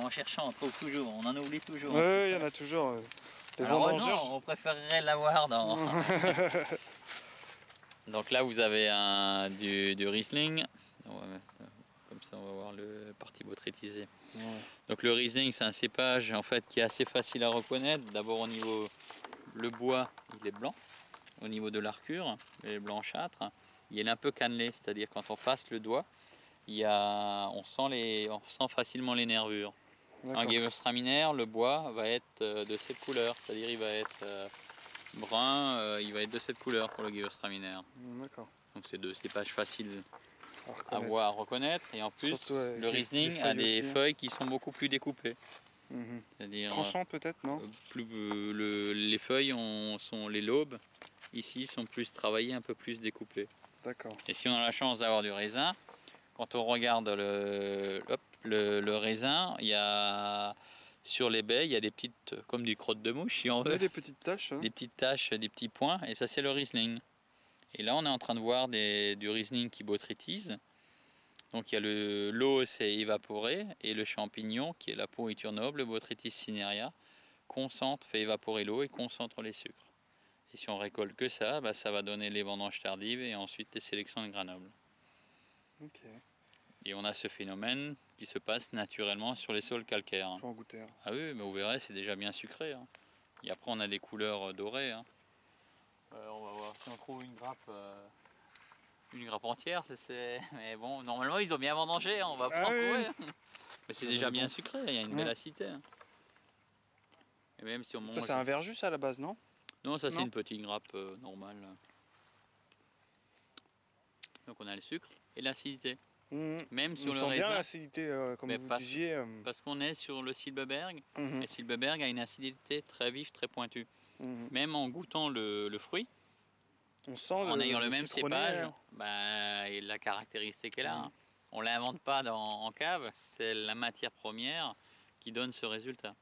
en cherchant, on trouve toujours, on en oublie toujours. Oui, il y en a toujours. Les Alors vendangeurs. non, on préférerait l'avoir dans... Donc là vous avez du Riesling. Comme ça on va voir le parti botrytisé. Ouais. Donc le Riesling c'est un cépage en fait qui est assez facile à reconnaître. D'abord au niveau le bois il est blanc, au niveau de l'archure il est blanchâtre. Il est un peu cannelé, c'est-à-dire quand on passe le doigt, on sent facilement les nervures. En Gewürztraminer, le bois va être de cette couleur, c'est-à-dire il va être brun, il va être de cette couleur pour le Gewürztraminer. D'accord. Donc c'est deux cépages faciles à reconnaître. Et en plus, surtout le Riesling a des feuilles qui sont beaucoup plus découpées. C'est-à-dire tranchant peut-être, non? Les feuilles sont les lobes, ici sont plus travaillées, un peu plus découpées. D'accord. Et si on a la chance d'avoir du raisin, quand on regarde le raisin, il y a sur les baies, il y a des petites, comme des crottes de mouche si on veut. Des petites taches. Hein. Des petites taches, des petits points, et ça c'est le Riesling. Et là on est en train de voir du Riesling qui botrytise. Donc il y a l'eau c'est évaporé, et le champignon qui est la pourriture noble, Botrytis cinerea, fait évaporer l'eau et concentre les sucres. Et si on récolte que ça, ça va donner les vendanges tardives et ensuite les sélections de granobles. Okay. Et on a ce phénomène qui se passe naturellement sur les sols calcaires. Je vais en goûter. Ah oui, mais vous verrez, c'est déjà bien sucré. Hein. Et après, on a des couleurs dorées. Hein. On va voir si on trouve une grappe entière. Mais bon, normalement, ils ont bien vendangé. Hein. On va pas en trouver. Mais c'est déjà bien sucré. Il y a une belle acidité. Hein. Et même si on mange... Ça, c'est un verjus à la base, non? Non, ça, c'est une petite grappe normale. Donc, on a le sucre et l'acidité. Même sur le raisin. Bien l'acidité, comme vous disiez. Parce qu'on est sur le Silberberg, et Silberberg a une acidité très vive, très pointue. Même en goûtant le fruit, on sent en ayant le même cépage, et la caractéristique est là. Hein. On ne l'invente pas en cave, c'est la matière première qui donne ce résultat.